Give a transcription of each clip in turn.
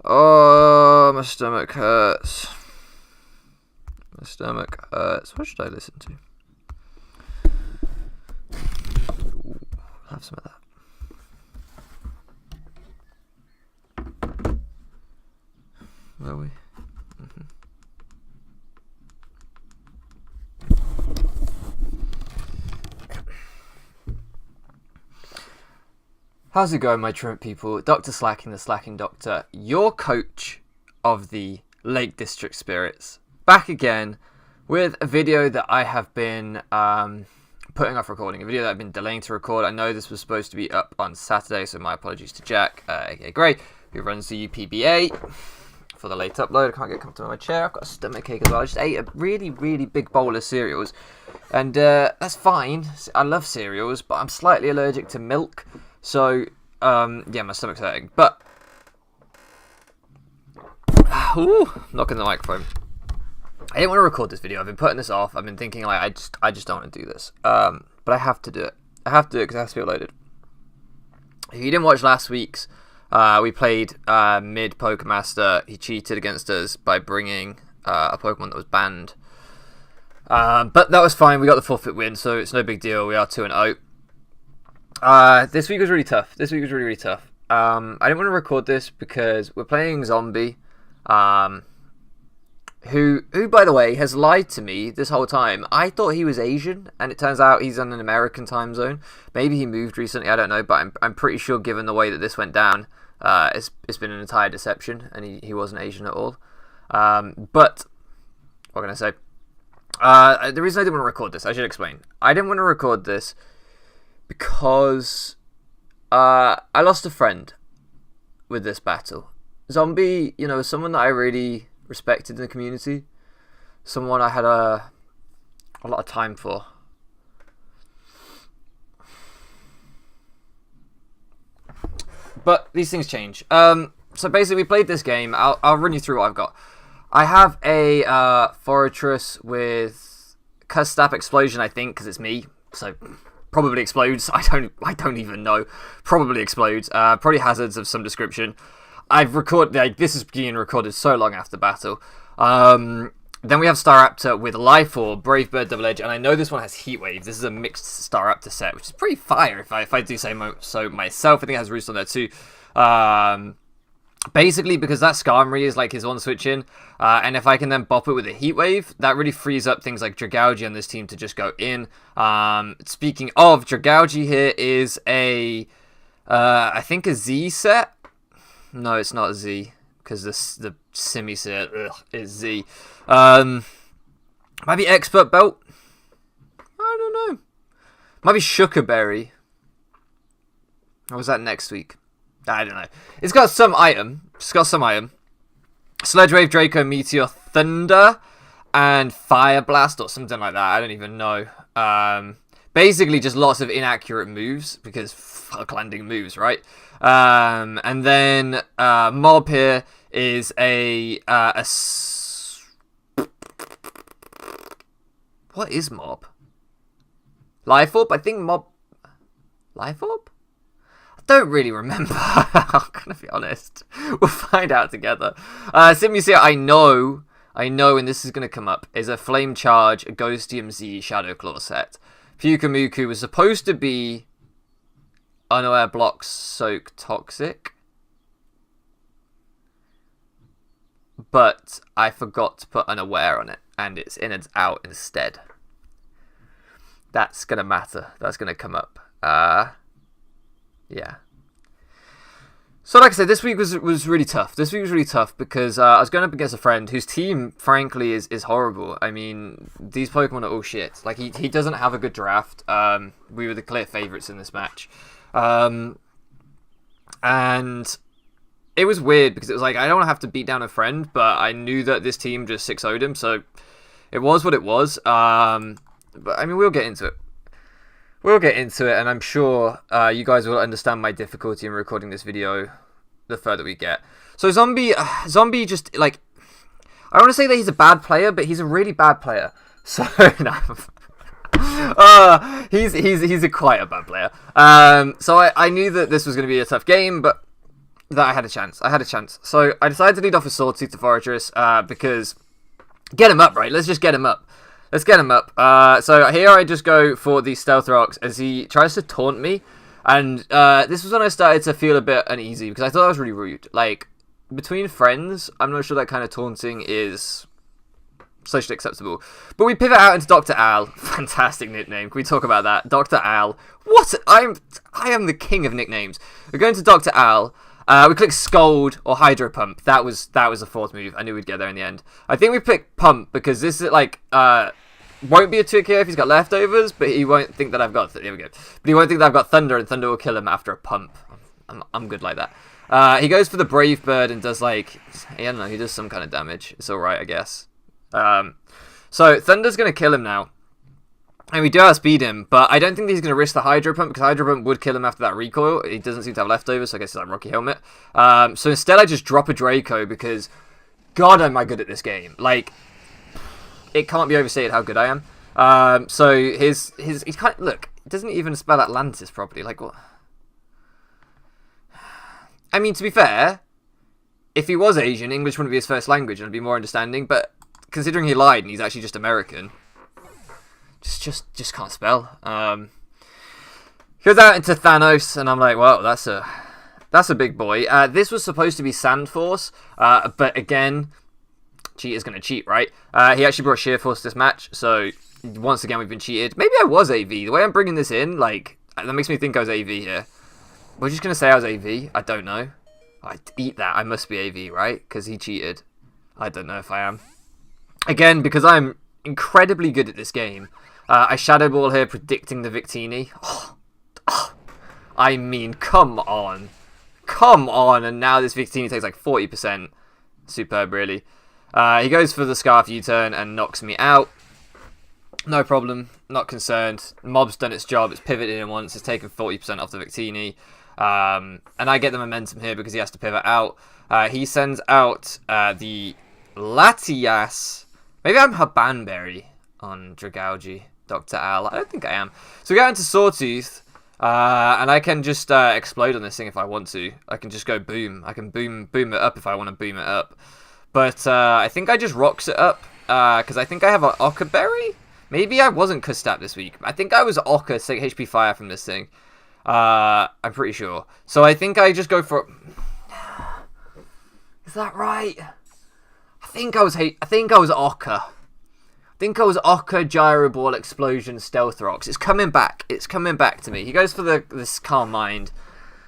Oh, my stomach hurts. My stomach hurts. What should I listen to? Ooh, have some of that. Where are we? How's it going, my truant people? Dr. Slacking, the Slacking Doctor, your coach of the Lake District Spirits, back again with a video that I have been putting off recording, a video that I've been delaying to record. I know this was supposed to be up on Saturday, so my apologies to Jack, aka Gray, who runs the UPBA, for the late upload. I can't get comfortable in my chair. I've got a stomach ache as well. I just ate a really, really big bowl of cereals, and that's fine. I love cereals, but I'm slightly allergic to milk. So, yeah, my stomach's hurting, but, knocking the microphone. I didn't want to record this video. I've been putting this off. I've been thinking, like, I just don't want to do this, but I have to do it. I have to do it because it has to be uploaded. If you didn't watch last week's, we played mid Pokemaster. He cheated against us by bringing a Pokemon that was banned, but that was fine. We got the forfeit win, so it's no big deal. We are 2-0. This week was really tough. I didn't want to record this because we're playing Zombie, who by the way has lied to me this whole time. I thought he was Asian, and it turns out he's on an American time zone. Maybe he moved recently, I don't know, but I'm pretty sure, given the way that this went down, it's been an entire deception, and he wasn't Asian at all. But what can I say? The reason I didn't want to record this, I should explain. I didn't want to record this because I lost a friend with this battle. Zombie, you know, someone that I really respected in the community, someone I had a lot of time for. But these things change. So basically, we played this game. I'll run you through what I've got. I have a Fortress with Custap Explosion, I think, because it's me. So probably explodes. I don't even know. Probably explodes. Probably hazards of some description. I've recorded, like, this is being recorded so long after battle. Then we have Staraptor with Life Orb, Brave Bird, Double Edge, and I know this one has Heat Wave. This is a mixed Staraptor set, which is pretty fire if I do say so myself. I think it has Roost on there too. Basically, because that Skarmory is like his one switch in, and if I can then bop it with a Heat Wave, that really frees up things like Dragougi on this team to just go in. Speaking of, Dragougi here is I think a Z set. No, it's not Z, because the Simi set is Z. Might be Expert Belt. I don't know. Might be Sugarberry. Or was that next week? I don't know. It's got some item. Sludge Wave, Draco, Meteor, Thunder, and Fire Blast or something like that. I don't even know. Basically, just lots of inaccurate moves because fuck landing moves, right? And then Mob here is what is Mob? Life Orb? I think Mob. Life Orb? I don't really remember. I'm gonna be honest. We'll find out together. Simiusia, I know, and this is gonna come up, is a Flame Charge, a Ghostium Z Shadow Claw set. Pyukamuku was supposed to be Unaware Block Soak Toxic, but I forgot to put Unaware on it, and it's in and out instead. That's gonna matter. That's gonna come up. Yeah. So like I said, this week was really tough. This week was really tough because I was going up against a friend whose team, frankly, is horrible. I mean, these Pokemon are all shit. Like, he doesn't have a good draft. We were the clear favourites in this match. And it was weird because it was like, I don't want to have to beat down a friend, but I knew that this team just 6-0'd him, so it was what it was. But, I mean, we'll get into it. We'll get into it, and I'm sure you guys will understand my difficulty in recording this video the further we get. So Zombie just, like, I want to say that he's a bad player, but he's a really bad player. So, no. He's quite a bad player. So I knew that this was going to be a tough game, but that I had a chance. So I decided to lead off with Sawtooth the Fortress because get him up, right? Let's just get him up. So here I just go for the Stealth Rocks as he tries to taunt me. And this was when I started to feel a bit uneasy because I thought that was really rude. Like, between friends, I'm not sure that kind of taunting is socially acceptable. But we pivot out into Dr. Al. Fantastic nickname. Can we talk about that? Dr. Al. What? I am the king of nicknames. We're going to Dr. Al. We click Scold or Hydro Pump. That was the fourth move. I knew we'd get there in the end. I think we picked Pump because this is like won't be a trick here if he's got leftovers, but he won't think that I've got. Here we go. But he won't think that I've got Thunder, and Thunder will kill him after a Pump. I'm good like that. He goes for the Brave Bird and does like I don't know. He does some kind of damage. It's all right, I guess. So Thunder's gonna kill him now. And we do outspeed him, but I don't think he's going to risk the Hydro Pump, because Hydro Pump would kill him after that recoil. He doesn't seem to have leftovers, so I guess it's like Rocky Helmet. So instead I just drop a Draco, because God am I good at this game. Like, it can't be overstated how good I am. So he's kind of, look, it doesn't even spell Atlantis properly. Like, what? I mean, to be fair, if he was Asian, English wouldn't be his first language, and it'd be more understanding, but considering he lied and he's actually just American... Just can't spell. Goes out into Thanos, and I'm like, well, that's a big boy. This was supposed to be Sand Force, but again, cheater's gonna cheat, right? He actually brought Sheer Force this match, so once again we've been cheated. Maybe I was AV. The way I'm bringing this in, like, that makes me think I was AV here. We're just gonna say I was AV. I don't know. I'd eat that. I must be AV, right? Because he cheated. I don't know if I am. Again, because I'm incredibly good at this game. I Shadow Ball here, predicting the Victini. I mean, come on. And now this Victini takes like 40%. Superb, really. He goes for the Scarf U-turn and knocks me out. No problem. Not concerned. Mob's done its job. It's pivoted in once. It's taken 40% off the Victini. And I get the momentum here because he has to pivot out. He sends out the Latias. Maybe I'm Habanberry on Dragauji, Dr. Al. I don't think I am. So we go into Sawtooth, and I can just explode on this thing if I want to. I can just go boom. I can boom it up if I want to boom it up. But I think I just rocks it up, because I think I have an Ocker Berry? Maybe I wasn't Kustat this week. I think I was Ocker, 6 HP fire from this thing. I'm pretty sure. So I think I just go for... Is that right? I think I was Ocker. I think I was Ocker, Gyro Ball, Explosion, Stealth Rocks. It's coming back. It's coming back to me. He goes for this Calm Mind.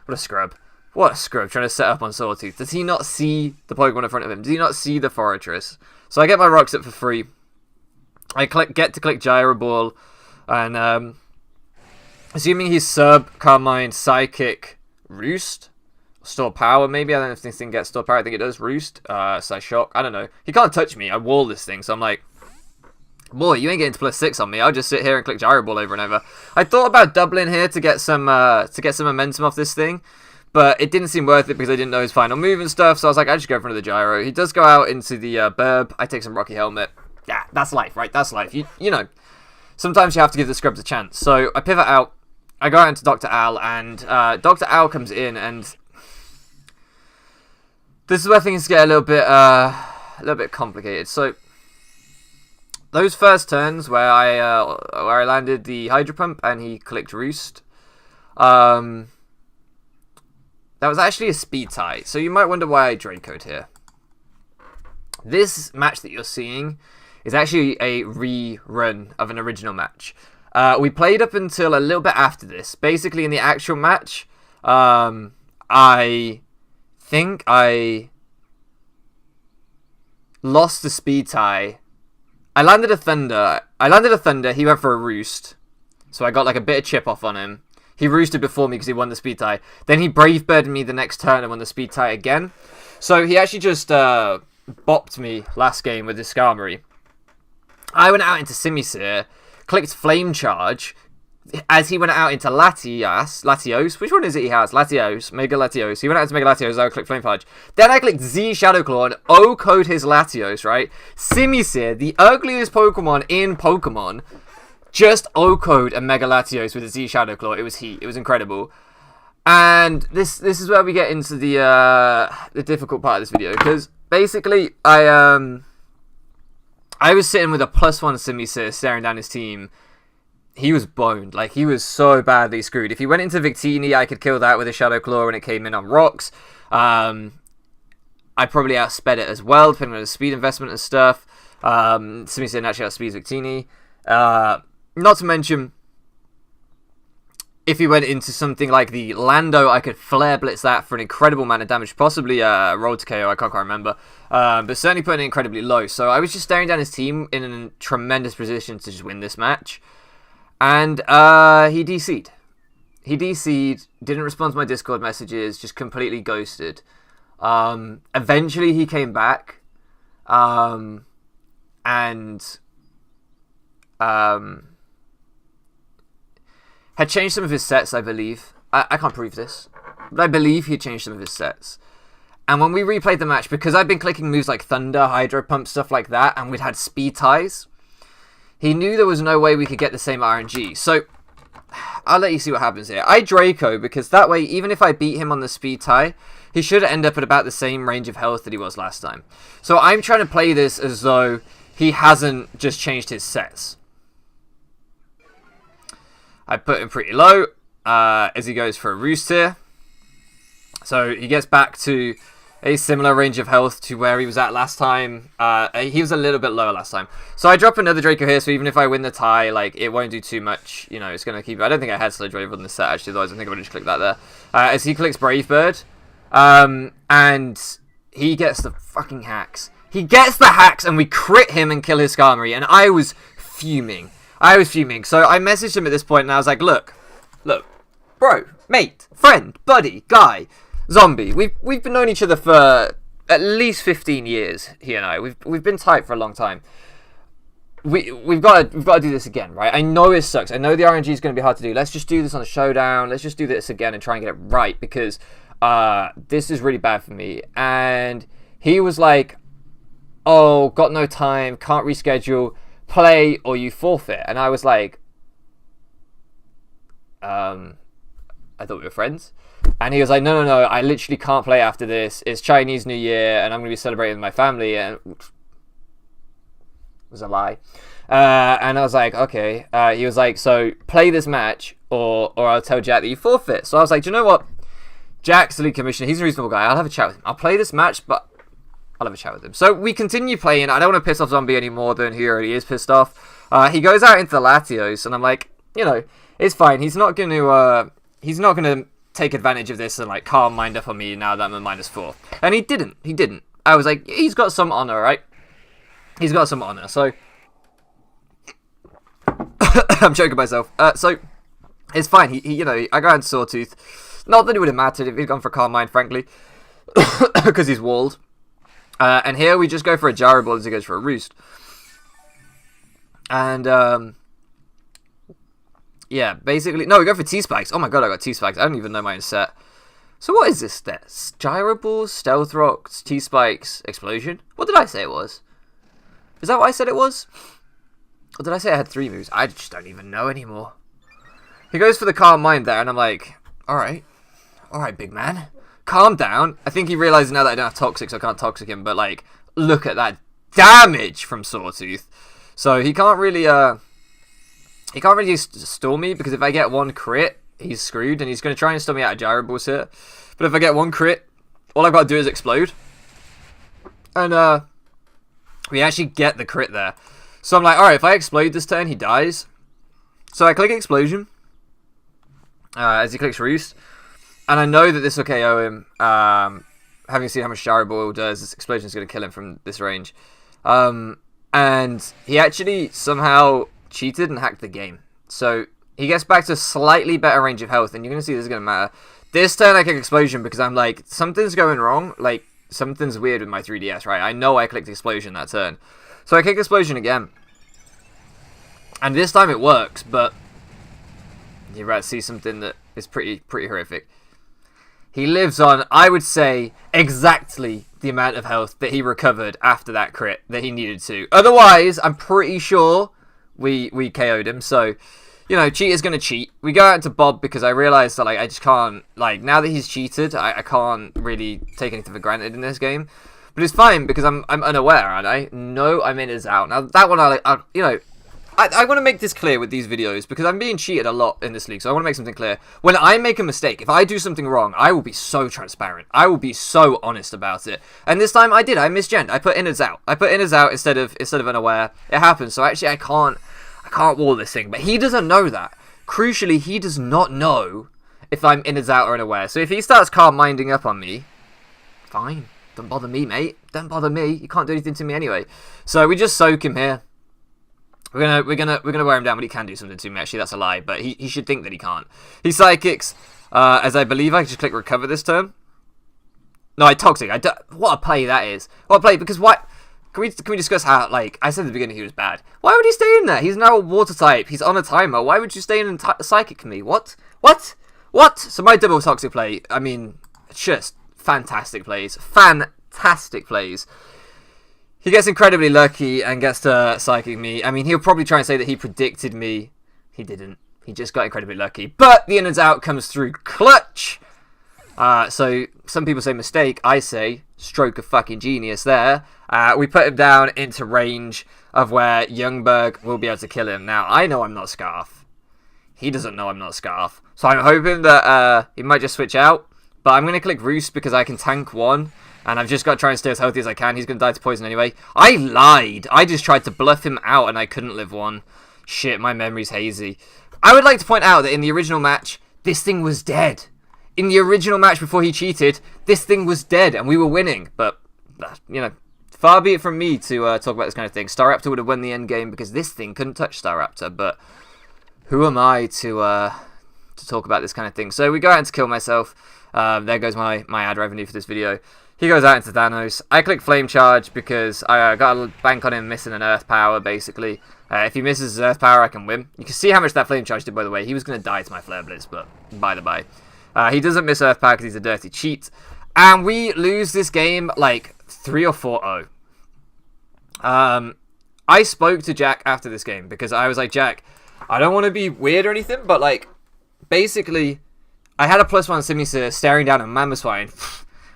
What a scrub. What a scrub trying to set up on Sawtooth. Does he not see the Pokemon in front of him? Does he not see the Fortress? So I get my rocks up for free. I get to click Gyro Ball. And assuming he's Sub, Calm Mind, Psychic, Roost. Store Power, maybe. I don't know if this thing gets Store Power. I think it does. Roost. Psyshock. I don't know. He can't touch me. I wall this thing. So I'm like... Boy, you ain't getting to +6 on me. I'll just sit here and click Gyro Ball over and over. I thought about doubling here to get some momentum off this thing, but it didn't seem worth it because I didn't know his final move and stuff. So I was like, I just go for another Gyro. He does go out into the Burb. I take some Rocky Helmet. Yeah, that's life, right? That's life. You know, sometimes you have to give the scrubs a chance. So I pivot out. I go out into Dr. Al, and Dr. Al comes in, and this is where things get a little bit complicated. So. Those first turns where I landed the Hydro Pump and he clicked Roost, that was actually a speed tie. So you might wonder why I Draco'd here. This match that you're seeing is actually a rerun of an original match. We played up until a little bit after this. Basically, in the actual match, I think I lost the speed tie. I landed a Thunder. He went for a Roost. So I got like a bit of chip off on him. He roosted before me because he won the speed tie. Then he Brave Birded me the next turn and won the speed tie again. So he actually just bopped me last game with his Skarmory. I went out into Simisear, clicked Flame Charge, as he went out into Latios. Which one is it he has? Latios. Mega Latios. He went out into Mega Latios, I clicked Flame Charge. Then I clicked Z Shadow Claw and O-code his Latios, right? Simisear, the ugliest Pokemon in Pokemon, just O-code a Mega Latios with a Z Shadow Claw. It was heat. It was incredible. And this is where we get into the difficult part of this video, because basically I was sitting with a +1 Simi sitter staring down his team. He was boned. Like, he was so badly screwed. If he went into Victini, I could kill that with a Shadow Claw when it came in on rocks. I probably outsped it as well, depending on the speed investment and stuff. Simi sitter actually outspeeds Victini. Not to mention, if he went into something like the Lando, I could Flare Blitz that for an incredible amount of damage, possibly roll to KO, I can't quite remember. But certainly putting it incredibly low. So I was just staring down his team in a tremendous position to just win this match. And he DC'd. He DC'd, didn't respond to my Discord messages, just completely ghosted. Eventually he came back. And had changed some of his sets, I believe. I can't prove this, but I believe he had changed some of his sets. And when we replayed the match, because I'd been clicking moves like Thunder, Hydro Pump, stuff like that, and we'd had speed ties, he knew there was no way we could get the same RNG. So I'll let you see what happens here. I Draco, because that way, even if I beat him on the speed tie, he should end up at about the same range of health that he was last time. So I'm trying to play this as though he hasn't just changed his sets. I put him pretty low as he goes for a Roost here. So he gets back to a similar range of health to where he was at last time. He was a little bit lower last time. So I drop another Draco here, so even if I win the tie, like, it won't do too much. You know, it's going to keep... I don't think I had Sludge Wave on the set, actually, otherwise I think I would have just clicked that there. As he clicks Brave Bird. And he gets the fucking hacks. He gets the hacks, and we crit him and kill his Skarmory, and I was fuming. So I messaged him at this point, and I was like, look, bro, mate, friend, buddy, guy, zombie. We've been knowing each other for at least 15 years, he and I. We've been tight for a long time. We've got to do this again, right? I know it sucks. I know the RNG is going to be hard to do. Let's just do this on a showdown. Let's just do this again and try and get it right, because this is really bad for me. And he was like, oh, got no time, can't reschedule, play or you forfeit. And I was like, I thought we were friends. And he was like, no, I literally can't play after this. It's Chinese New Year and I'm going to be celebrating with my family. And it was a lie. And I was like, okay. He was like, so play this match or I'll tell Jack that you forfeit. So I was like, do you know what? Jack's the league commissioner. He's a reasonable guy. I'll have a chat with him. I'll play this match, but I'll have a chat with him. So we continue playing. I don't want to piss off Zombie any more than he already is pissed off. He goes out into the Latios, and I'm like, you know, it's fine. He's not going to take advantage of this and like calm mind up on me now that I'm at -4. And he didn't. I was like, he's got some honor, right? He's got some honor. So I'm choking myself. So it's fine. He you know, I go into Sawtooth. Not that it would have mattered if he'd gone for calm mind, frankly, because he's walled. And here we just go for a Gyro Ball as he goes for a Roost. And, yeah, basically... No, we go for T-Spikes. Oh my god, I got T-Spikes. I don't even know my own set. So what is this stat? Gyro Balls, Stealth Rocks, T-Spikes, Explosion? What did I say it was? Is that what I said it was? Or did I say I had 3 moves? I just don't even know anymore. He goes for the Calm Mind there, and I'm like, alright, big man. Calm down. I think he realizes now that I don't have Toxic, so I can't Toxic him, but like, look at that damage from Sawtooth. So he can't really stall me, because if I get 1 crit, he's screwed, and he's going to try and stall me out of Gyro Balls here. But if I get 1 crit, all I've got to do is explode. And we actually get the crit there. So I'm like, alright, if I explode this turn, he dies. So I click Explosion, as he clicks Roost. And I know that this will KO him. Having seen how much Gyro Ball does, this Explosion is going to kill him from this range. And he actually somehow cheated and hacked the game. So he gets back to a slightly better range of health, and you're going to see this is going to matter. This turn I click Explosion because I'm like, something's going wrong. Like, something's weird with my 3DS, right? I know I clicked Explosion that turn. So I click Explosion again. And this time it works, but you're about to see something that is pretty horrific. He lives on, I would say, exactly the amount of health that he recovered after that crit that he needed to. Otherwise, I'm pretty sure we KO'd him. So you know, cheater's gonna cheat. We go out into Bob because I realised that, like, I just can't, like, now that he's cheated, I can't really take anything for granted in this game. But it's fine because I'm unaware, aren't I? No, I'm in is out. Now, that one, I want to make this clear with these videos because I'm being cheated a lot in this league, so I want to make something clear. When I make a mistake, if I do something wrong, I will be so transparent. I will be so honest about it. And this time I did. I misgenned. I put in as out. I put in as out instead of unaware. It happens. So actually I can't wall this thing. But he doesn't know that. Crucially, he does not know if I'm in as out or unaware. So if he starts minding up on me, fine. Don't bother me, mate. Don't bother me. You can't do anything to me anyway. So we just soak him here. We're gonna wear him down, but he can do something to me. Actually, that's a lie. But he should think that he can't. He psychics, as I believe I can just click recover this turn. No, I toxic. What a play that is. What a play, because why? Can we discuss how, like I said at the beginning, he was bad. Why would he stay in there? He's now a water type. He's on a timer. Why would you stay in and psychic me? What? So my double toxic play. I mean, just fantastic plays. Fantastic plays. He gets incredibly lucky and gets to psychic me. I mean, he'll probably try and say that he predicted me. He didn't. He just got incredibly lucky. But the in and out comes through clutch. So some people say mistake. I say stroke of fucking genius there. We put him down into range of where Youngberg will be able to kill him. Now, I know I'm not Scarf. He doesn't know I'm not Scarf. So I'm hoping that he might just switch out. But I'm going to click Roost because I can tank one. And I've just got to try and stay as healthy as I can. He's going to die to poison anyway. I lied. I just tried to bluff him out and I couldn't live one. Shit, my memory's hazy. I would like to point out that in the original match, this thing was dead. In the original match before he cheated, this thing was dead and we were winning. But, you know, far be it from me to talk about this kind of thing. Staraptor would have won the end game because this thing couldn't touch Staraptor. But who am I to talk about this kind of thing? So we go out into kill myself. There goes my ad revenue for this video. He goes out into Thanos. I click Flame Charge because I got a bank on him missing an Earth Power, basically. If he misses his Earth Power, I can win. You can see how much that Flame Charge did, by the way. He was going to die to my Flare Blitz, but by the by. He doesn't miss Earth Power because he's a dirty cheat. And we lose this game like 3 or 4-0. I spoke to Jack after this game because I was like, Jack, I don't want to be weird or anything, but like, basically, I had a +1 Simisear staring down a Mammoth Swine.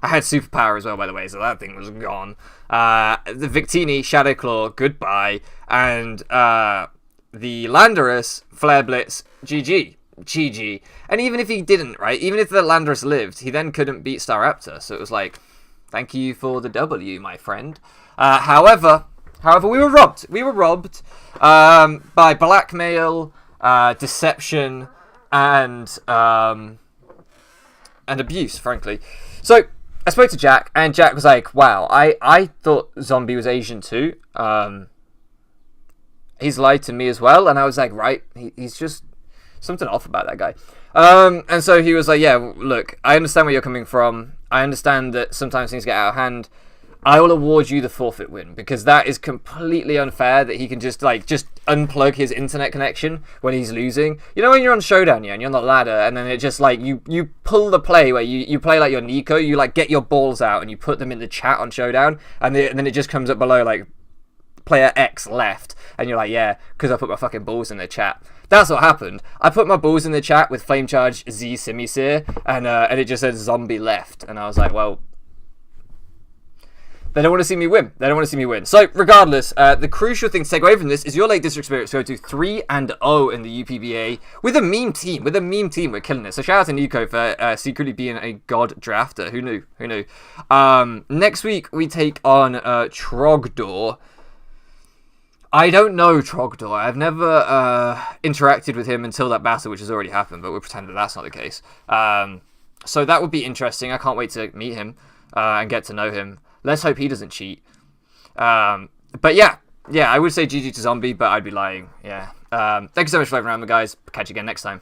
I had superpower as well, by the way, so that thing was gone. The Victini, Shadow Claw, goodbye. And the Landorus, Flare Blitz, GG. GG. And even if he didn't, right, even if the Landorus lived, he then couldn't beat Staraptor. So it was like, thank you for the W, my friend. However, we were robbed. We were robbed by blackmail, deception, and abuse, frankly. So I spoke to Jack, and Jack was like, wow, I thought Zombie was Asian too. He's lied to me as well. And I was like, right, he's just something off about that guy. And so he was like, yeah, look, I understand where you're coming from. I understand that sometimes things get out of hand. I will award you the forfeit win because that is completely unfair that he can just unplug his internet connection when he's losing. You know when you're on Showdown, yeah, and you're on the ladder and then it just like you pull the play where you play like your Nico, you like get your balls out and you put them in the chat on Showdown and then it just comes up below like player X left and you're like, yeah, because I put my fucking balls in the chat. That's what happened. I put my balls in the chat with Flame Charge Z Simisear and it just said zombie left and I was like, well, they don't want to see me win. They don't want to see me win. So, regardless, the crucial thing to take away from this is your late district spirits go to 3-0 in the UPBA with a meme team. With a meme team, we're killing it. So, shout out to Nico for secretly being a god drafter. Who knew? Who knew? Next week, we take on Trogdor. I don't know Trogdor. I've never interacted with him until that battle, which has already happened, but we'll pretend that that's not the case. So, that would be interesting. I can't wait to meet him and get to know him. Let's hope he doesn't cheat. But yeah, I would say GG to Zombie, but I'd be lying. Yeah. Thank you so much for living around, guys. Catch you again next time.